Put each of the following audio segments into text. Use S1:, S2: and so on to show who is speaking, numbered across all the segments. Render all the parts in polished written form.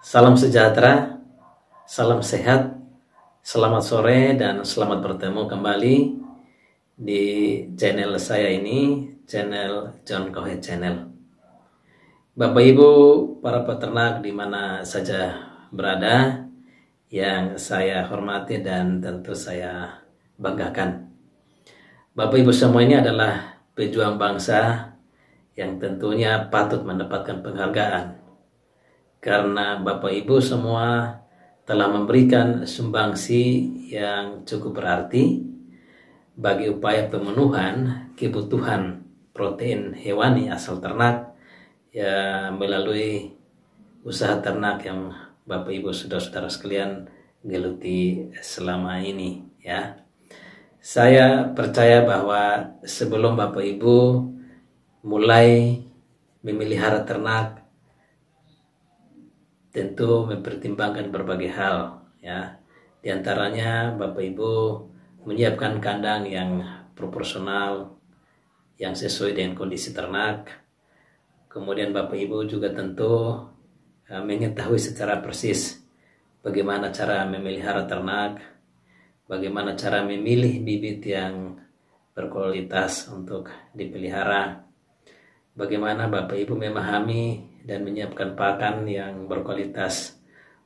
S1: Salam sejahtera, salam sehat, selamat sore dan selamat bertemu kembali di channel saya ini, channel John Kohe Channel. Bapak Ibu, para peternak di mana saja berada, yang saya hormati dan tentu saya banggakan. Bapak Ibu semua ini adalah pejuang bangsa yang tentunya patut mendapatkan penghargaan. Karena Bapak Ibu semua telah memberikan sumbangsi yang cukup berarti bagi upaya pemenuhan kebutuhan protein hewani asal ternak ya melalui usaha ternak yang Bapak Ibu saudara-saudara sekalian geluti selama ini ya. Saya percaya bahwa sebelum Bapak Ibu mulai memelihara ternak tentu mempertimbangkan berbagai hal ya. Di antaranya Bapak Ibu menyiapkan kandang yang proporsional yang sesuai dengan kondisi ternak. Kemudian Bapak Ibu juga tentu mengetahui secara persis bagaimana cara memelihara ternak, bagaimana cara memilih bibit yang berkualitas untuk dipelihara, bagaimana Bapak Ibu memahami dan menyiapkan pakan yang berkualitas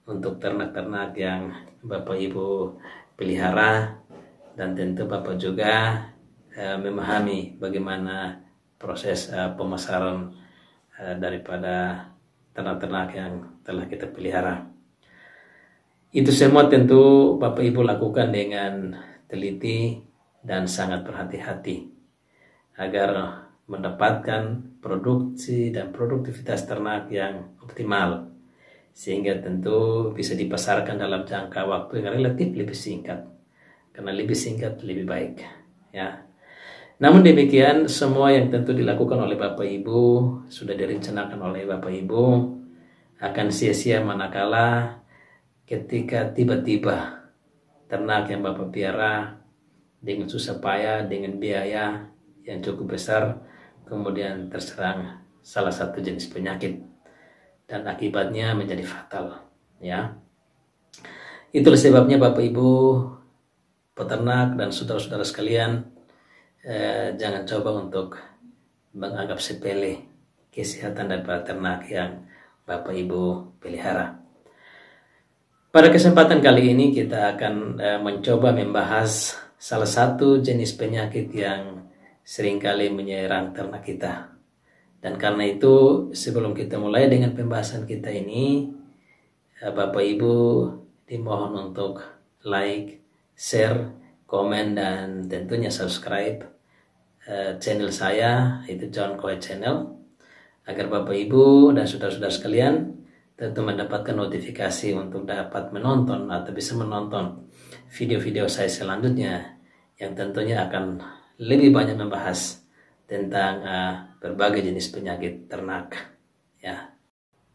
S1: untuk ternak-ternak yang Bapak Ibu pelihara, dan tentu Bapak juga memahami bagaimana proses pemasaran daripada ternak-ternak yang telah kita pelihara. Itu semua tentu Bapak Ibu lakukan dengan teliti dan sangat berhati-hati agar mendapatkan produksi dan produktivitas ternak yang optimal, sehingga tentu bisa dipasarkan dalam jangka waktu yang relatif lebih singkat, karena lebih singkat lebih baik ya. Namun demikian, semua yang tentu dilakukan oleh Bapak Ibu sudah direncanakan oleh Bapak Ibu akan sia-sia manakala ketika tiba-tiba ternak yang Bapak piara dengan susah payah, dengan biaya yang cukup besar, kemudian terserang salah satu jenis penyakit dan akibatnya menjadi fatal ya. Itulah sebabnya Bapak Ibu peternak dan saudara-saudara sekalian, jangan coba untuk menganggap sepele kesehatan daripada ternak yang Bapak Ibu pelihara. Pada kesempatan kali ini kita akan mencoba membahas salah satu jenis penyakit yang seringkali menyerang ternak kita. Dan karena itu sebelum kita mulai dengan pembahasan kita ini, Bapak Ibu dimohon untuk like, share, komen, dan tentunya subscribe channel saya, itu John Kohe Channel, agar Bapak Ibu dan saudara-saudara sekalian tentu mendapatkan notifikasi untuk dapat menonton atau bisa menonton video-video saya selanjutnya yang tentunya akan lebih banyak membahas tentang berbagai jenis penyakit ternak ya.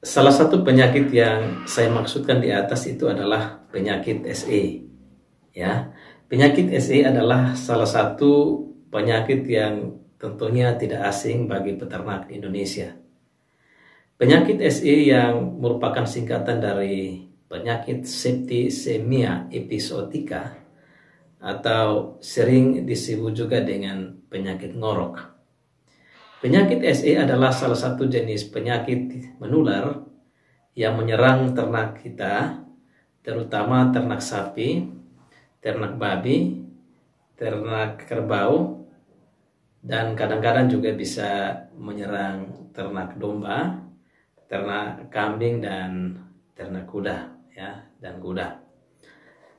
S1: Salah satu penyakit yang saya maksudkan di atas itu adalah penyakit SE ya. Penyakit SE adalah salah satu penyakit yang tentunya tidak asing bagi peternak di Indonesia. Penyakit SE yang merupakan singkatan dari penyakit septicemia episodika atau sering disebut juga dengan penyakit ngorok. Penyakit SE adalah salah satu jenis penyakit menular yang menyerang ternak kita, terutama ternak sapi, ternak babi, ternak kerbau, dan kadang-kadang juga bisa menyerang ternak domba, ternak kambing, dan ternak kuda ya, dan kuda.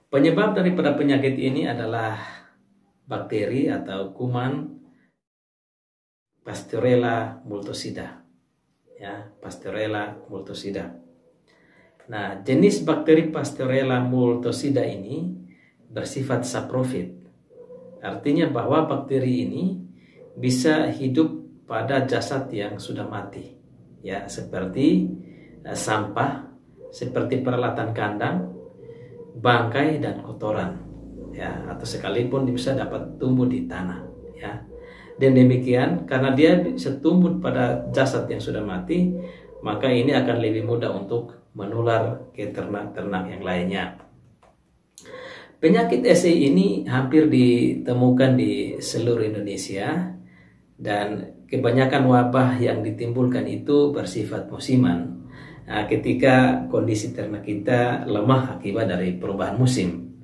S1: Penyebab daripada penyakit ini adalah bakteri atau kuman Pasteurella multocida ya, Pasteurella multocida. Nah, jenis bakteri Pasteurella multocida ini bersifat saprofit. Artinya bahwa bakteri ini bisa hidup pada jasad yang sudah mati ya, seperti sampah, seperti peralatan kandang, bangkai, dan kotoran ya, atau sekalipun bisa dapat tumbuh di tanah ya. Dan demikian karena dia bisa tumbuh pada jasad yang sudah mati, maka ini akan lebih mudah untuk menular ke ternak-ternak yang lainnya. Penyakit SE ini hampir ditemukan di seluruh Indonesia, dan kebanyakan wabah yang ditimbulkan itu bersifat musiman. Nah, ketika kondisi ternak kita lemah akibat dari perubahan musim.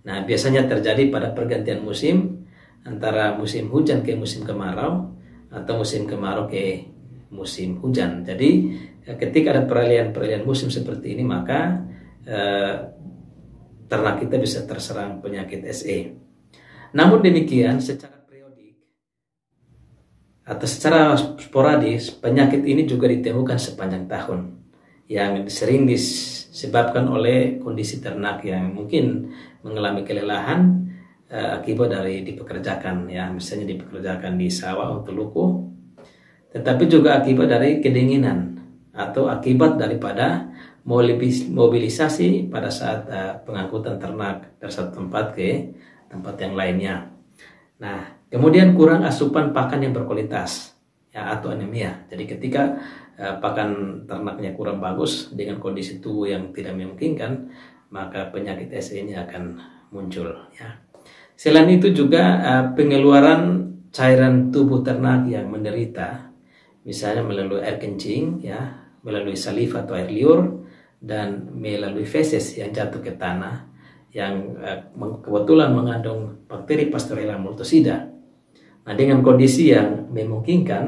S1: Nah, biasanya terjadi pada pergantian musim antara musim hujan ke musim kemarau atau musim kemarau ke musim hujan. Jadi ketika ada peralihan musim seperti ini, maka ternak kita bisa terserang penyakit SE. Namun demikian, secara periodik atau secara sporadis, penyakit ini juga ditemukan sepanjang tahun, yang sering disebabkan oleh kondisi ternak yang mungkin mengalami kelelahan akibat dari dipekerjakan, ya, misalnya dipekerjakan di sawah untuk lukuh, tetapi juga akibat dari kedinginan atau akibat daripada mobilisasi pada saat pengangkutan ternak dari satu tempat ke tempat yang lainnya. Nah, kemudian kurang asupan pakan yang berkualitas, ya, atau anemia. Jadi ketika pakan ternaknya kurang bagus dengan kondisi tubuh yang tidak memungkinkan, maka penyakit SE ini akan muncul, ya. Selain itu juga pengeluaran cairan tubuh ternak yang menderita, misalnya melalui air kencing, ya, melalui saliva atau air liur, dan melalui feses yang jatuh ke tanah yang kebetulan mengandung bakteri Pasteurella multocida. Nah, dengan kondisi yang memungkinkan,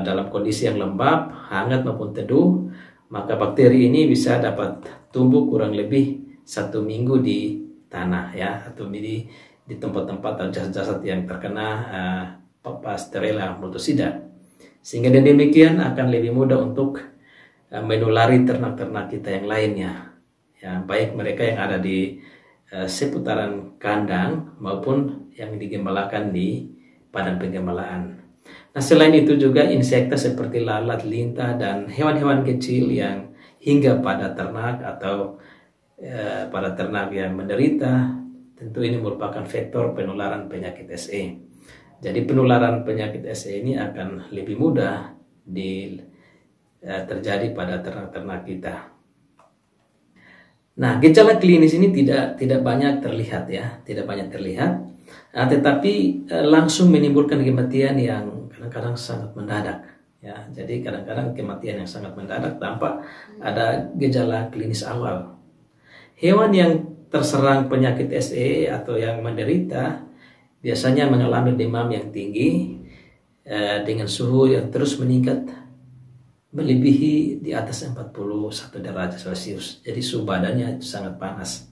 S1: dalam kondisi yang lembab, hangat maupun teduh, maka bakteri ini bisa dapat tumbuh kurang lebih 1 minggu di tanah, ya, atau di tempat-tempat atau jasad-jasad yang terkena Pasteurella multocida, sehingga demikian akan lebih mudah untuk menulari ternak-ternak kita yang lainnya, ya, baik mereka yang ada di seputaran kandang maupun yang digembalakan di padang penggembalaan. Nah, selain itu juga insekta seperti lalat, lintah, dan hewan-hewan kecil yang hingga pada ternak atau pada ternak yang menderita, tentu ini merupakan vektor penularan penyakit SE. Jadi penularan penyakit SE ini akan lebih mudah terjadi pada ternak-ternak kita. Nah, gejala klinis ini tidak banyak terlihat, ya, tidak banyak terlihat, tetapi langsung menimbulkan kematian yang kadang-kadang sangat mendadak, ya. Jadi kadang-kadang kematian yang sangat mendadak tanpa ada gejala klinis awal. Hewan yang terserang penyakit SE atau yang menderita biasanya mengalami demam yang tinggi dengan suhu yang terus meningkat melebihi di atas 41 derajat Celcius. Jadi suhu badannya sangat panas.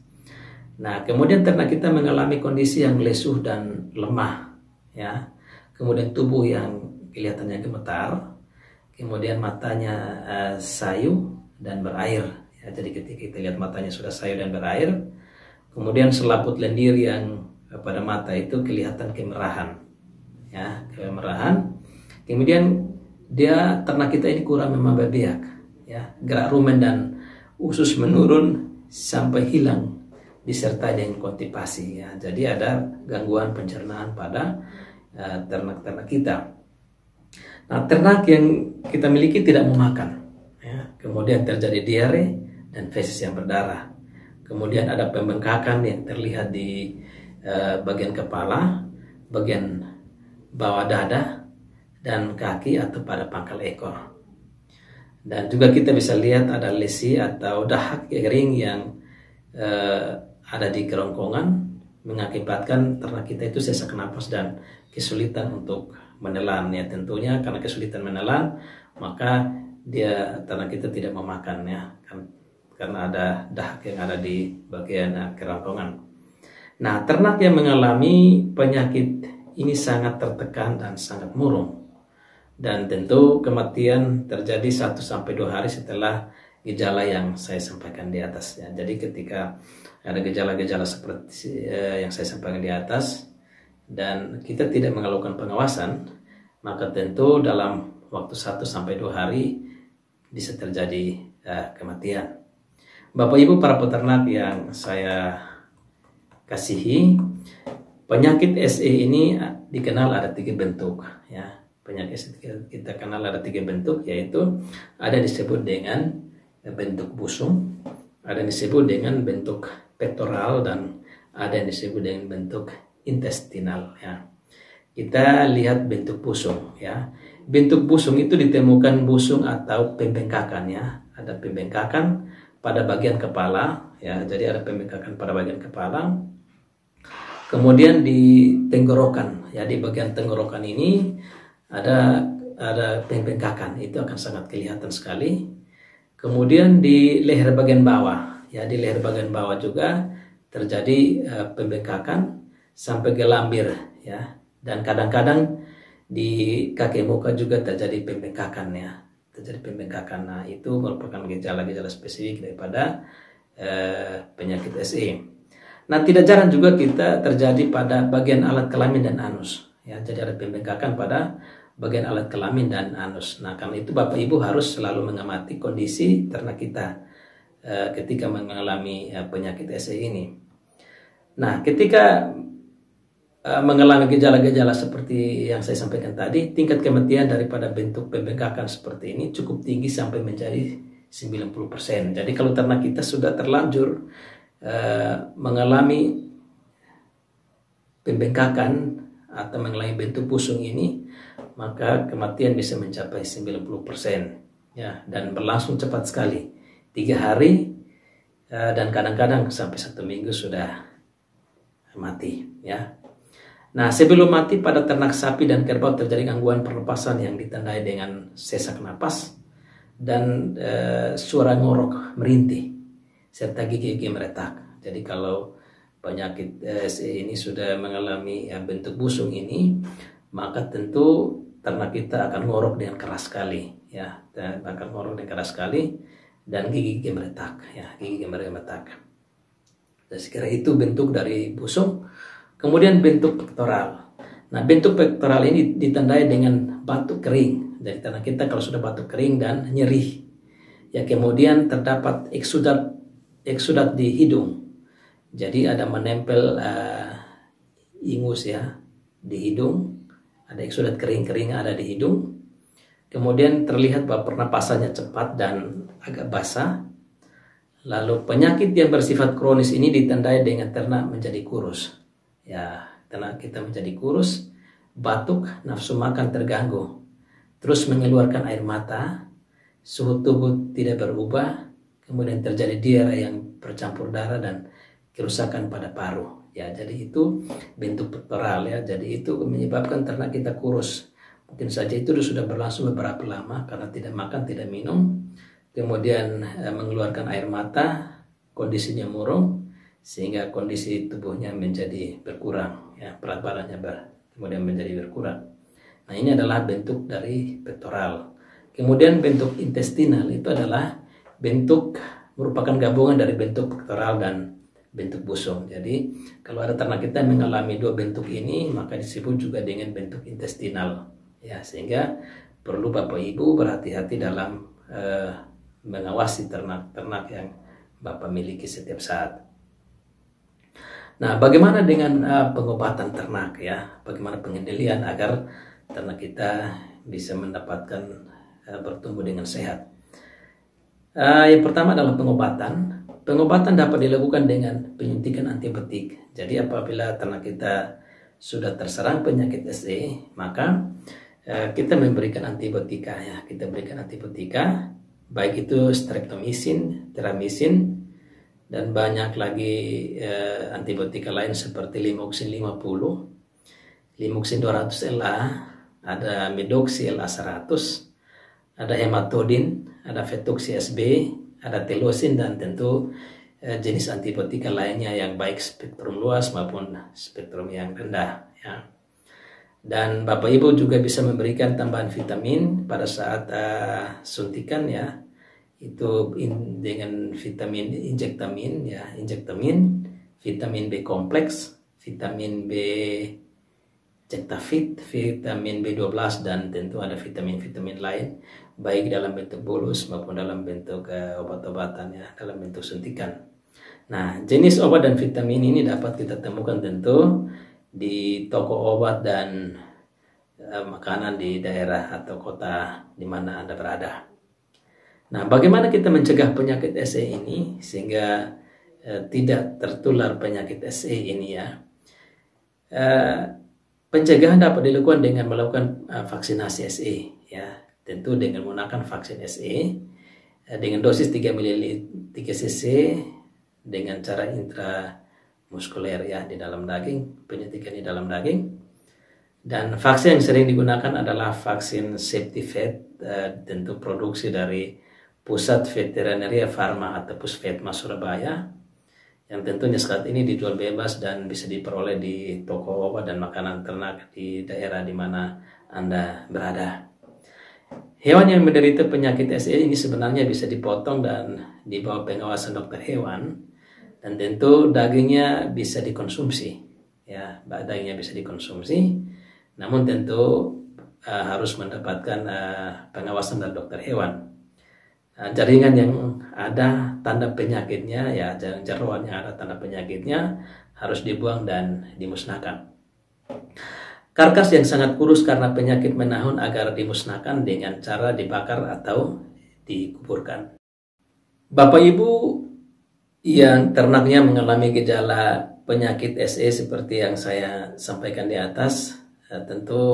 S1: Nah, kemudian ternak kita mengalami kondisi yang lesuh dan lemah, ya. Kemudian tubuh yang kelihatannya gemetar, kemudian matanya sayu dan berair, ya. Jadi ketika kita lihat matanya sudah sayu dan berair, kemudian selaput lendir yang pada mata itu kelihatan kemerahan, ya, kemerahan. Kemudian ternak kita ini kurang membabiak, ya, gerak rumen dan usus menurun sampai hilang disertai dengan konstipasi, ya. Jadi ada gangguan pencernaan pada ternak-ternak kita. Nah, ternak yang kita miliki tidak mau makan, ya. Kemudian terjadi diare dan feses yang berdarah. Kemudian ada pembengkakan yang terlihat di bagian kepala, bagian bawah dada, dan kaki atau pada pangkal ekor. Dan juga kita bisa lihat ada lesi atau dahak kering yang ada di kerongkongan, mengakibatkan ternak kita itu sesak napas dan kesulitan untuk menelan, ya. Tentunya karena kesulitan menelan, maka ternak kita tidak memakan, ya, karena ada dahak yang ada di bagian kerongkongan. Nah, ternak yang mengalami penyakit ini sangat tertekan dan sangat murung. Dan tentu kematian terjadi 1-2 hari setelah gejala yang saya sampaikan di atas, ya. Jadi ketika ada gejala-gejala seperti yang saya sampaikan di atas dan kita tidak melakukan pengawasan, maka tentu dalam waktu 1-2 hari bisa terjadi kematian. Bapak Ibu para peternak yang saya kasihi, penyakit SE ini dikenal ada 3 bentuk, ya. Penyakit kita kenal ada 3 bentuk, yaitu ada yang disebut dengan bentuk busung, ada yang disebut dengan bentuk pektoral, dan ada yang disebut dengan bentuk intestinal ya. Kita lihat bentuk busung ya. Bentuk busung itu ditemukan busung atau pembengkakan ya. Ada pembengkakan pada bagian kepala ya. Jadi ada pembengkakan pada bagian kepala. Kemudian di tenggorokan ya, di bagian tenggorokan ini ada pembengkakan, itu akan sangat kelihatan sekali. Kemudian di leher bagian bawah ya, di leher bagian bawah juga terjadi pembengkakan sampai ke lambir ya. Dan kadang-kadang di kaki muka juga terjadi pembengkakan ya, terjadi pembengkakan. Nah, itu merupakan gejala-gejala spesifik daripada penyakit SE. Nah, tidak jarang juga kita terjadi pada bagian alat kelamin dan anus ya. Jadi ada pembengkakan pada bagian alat kelamin dan anus. Nah, karena itu Bapak Ibu harus selalu mengamati kondisi ternak kita ketika mengalami penyakit SE ini. Nah, ketika mengalami gejala-gejala seperti yang saya sampaikan tadi, tingkat kematian daripada bentuk pembengkakan seperti ini cukup tinggi sampai menjadi 90%. Jadi kalau ternak kita sudah terlanjur mengalami pembengkakan atau mengalami bentuk busung ini, maka kematian bisa mencapai 90% ya, dan berlangsung cepat sekali, 3 hari dan kadang-kadang sampai 1 minggu sudah mati ya. Nah, sebelum mati pada ternak sapi dan kerbau terjadi gangguan pernapasan yang ditandai dengan sesak napas dan suara ngorok merintih serta gigi-gigi meretak. Jadi kalau penyakit SE ini sudah mengalami bentuk busung ini, maka tentu ternak kita akan ngorok dengan keras sekali ya, dan akan ngorok dengan keras sekali dan gigi-gigi meretak ya, gigi-gigi meretak. Dan sekira itu bentuk dari busung. Kemudian bentuk pektoral. Nah, bentuk pektoral ini ditandai dengan batuk kering. Jadi ternak kita kalau sudah batuk kering dan nyeri, ya, kemudian terdapat eksudat di hidung. Jadi ada menempel ingus ya di hidung, ada eksudat kering-kering ada di hidung. Kemudian terlihat bahwa pernapasannya cepat dan agak basah. Lalu penyakit yang bersifat kronis ini ditandai dengan ternak menjadi kurus. Ya, ternak kita menjadi kurus, batuk, nafsu makan terganggu, terus mengeluarkan air mata, suhu tubuh tidak berubah, kemudian terjadi diare yang bercampur darah dan kerusakan pada paru. Ya, jadi itu bentuk pektoral ya. Jadi itu menyebabkan ternak kita kurus. Mungkin saja itu sudah berlangsung beberapa lama karena tidak makan, tidak minum, kemudian mengeluarkan air mata, kondisinya murung, sehingga kondisi tubuhnya menjadi berkurang ya, berat badannya kemudian menjadi berkurang. Nah, ini adalah bentuk dari pektoral. Kemudian bentuk intestinal itu adalah bentuk merupakan gabungan dari bentuk pektoral dan bentuk busung. Jadi kalau ada ternak kita yang mengalami 2 bentuk ini, maka disebut juga dengan bentuk intestinal ya, sehingga perlu Bapak Ibu berhati-hati dalam mengawasi ternak-ternak yang Bapak miliki setiap saat. Nah, bagaimana dengan pengobatan ternak ya? Bagaimana pengendalian agar ternak kita bisa mendapatkan bertumbuh dengan sehat? Yang pertama adalah pengobatan. Pengobatan dapat dilakukan dengan penyuntikan antibiotik. Jadi apabila ternak kita sudah terserang penyakit SE, maka kita memberikan antibiotika ya. Kita berikan antibiotika, baik itu streptomycin, teramisin, dan banyak lagi antibiotika lain seperti Limoxin 50, Limoxin 200 LA, ada Medoxi LA 100, ada Hematodin, ada Vetoxy SB, ada Telosin, dan tentu jenis antibiotika lainnya yang baik spektrum luas maupun spektrum yang rendah ya. Dan Bapak Ibu juga bisa memberikan tambahan vitamin pada saat suntikan ya. Itu dengan vitamin injektamin ya, injektamin, vitamin B kompleks, vitamin B cektafit, vitamin B12, dan tentu ada vitamin-vitamin lain baik dalam bentuk bolus maupun dalam bentuk obat-obatan ya, dalam bentuk suntikan. Nah, jenis obat dan vitamin ini dapat kita temukan tentu di toko obat dan makanan di daerah atau kota di mana Anda berada. Nah, bagaimana kita mencegah penyakit SE ini sehingga tidak tertular penyakit SE ini ya? Pencegahan dapat dilakukan dengan melakukan vaksinasi SE ya, tentu dengan menggunakan vaksin SE dengan dosis 3 cc dengan cara intramuskuler ya di dalam daging, penyuntikan di dalam daging. Dan vaksin yang sering digunakan adalah vaksin Septivet, tentu produksi dari Pusat Veterinaria Farma atau Puskesmas Surabaya, yang tentunya saat ini dijual bebas dan bisa diperoleh di toko obat dan makanan ternak di daerah di mana Anda berada. Hewan yang menderita penyakit SE ini sebenarnya bisa dipotong dan di bawah pengawasan dokter hewan, dan tentu dagingnya bisa dikonsumsi ya, dagingnya bisa dikonsumsi, namun tentu harus mendapatkan pengawasan dari dokter hewan. Jaringan yang ada tanda penyakitnya ya, jeroan yang ada tanda penyakitnya harus dibuang dan dimusnahkan. Karkas yang sangat kurus karena penyakit menahun agar dimusnahkan dengan cara dibakar atau dikuburkan. Bapak Ibu yang ternaknya mengalami gejala penyakit SE seperti yang saya sampaikan di atas, tentu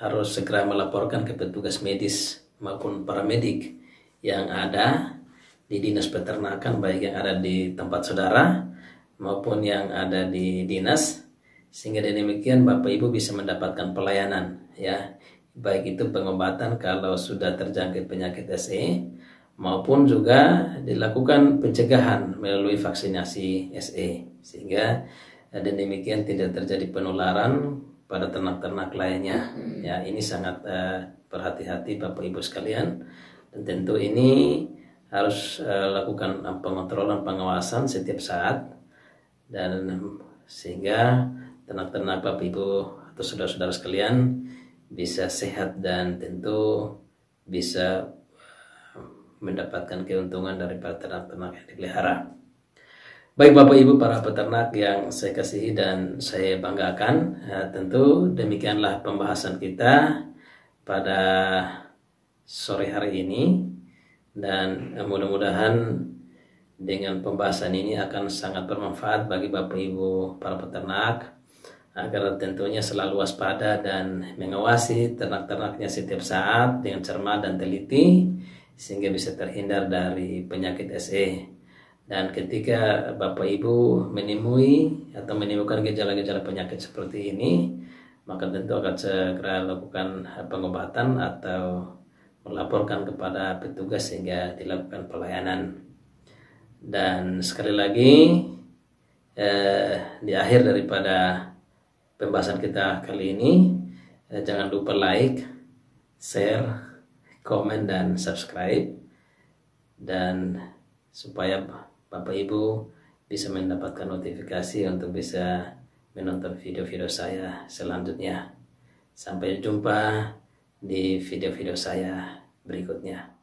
S1: harus segera melaporkan ke petugas medis maupun paramedik yang ada di dinas peternakan, baik yang ada di tempat saudara maupun yang ada di dinas, sehingga demikian Bapak Ibu bisa mendapatkan pelayanan ya, baik itu pengobatan kalau sudah terjangkit penyakit SE maupun juga dilakukan pencegahan melalui vaksinasi SE, sehingga demikian tidak terjadi penularan pada ternak-ternak lainnya ya. Ini sangat berhati-hati Bapak Ibu sekalian. Dan tentu ini harus lakukan pengontrolan, pengawasan setiap saat, dan sehingga ternak-ternak Bapak Ibu atau saudara-saudara sekalian bisa sehat dan tentu bisa mendapatkan keuntungan daripada ternak-ternak yang dipelihara. Baik Bapak Ibu para peternak yang saya kasihi dan saya banggakan, tentu demikianlah pembahasan kita pada sore hari ini, dan mudah-mudahan dengan pembahasan ini akan sangat bermanfaat bagi Bapak Ibu para peternak agar tentunya selalu waspada dan mengawasi ternak-ternaknya setiap saat dengan cermat dan teliti sehingga bisa terhindar dari penyakit SE. Dan ketika Bapak Ibu menemui atau menemukan gejala-gejala penyakit seperti ini, maka tentu akan segera lakukan pengobatan atau melaporkan kepada petugas sehingga dilakukan pelayanan. Dan sekali lagi di akhir daripada pembahasan kita kali ini, jangan lupa like, share, komen, dan subscribe, dan supaya Bapak Ibu bisa mendapatkan notifikasi untuk bisa menonton video-video saya selanjutnya. Sampai jumpa di video-video saya berikutnya.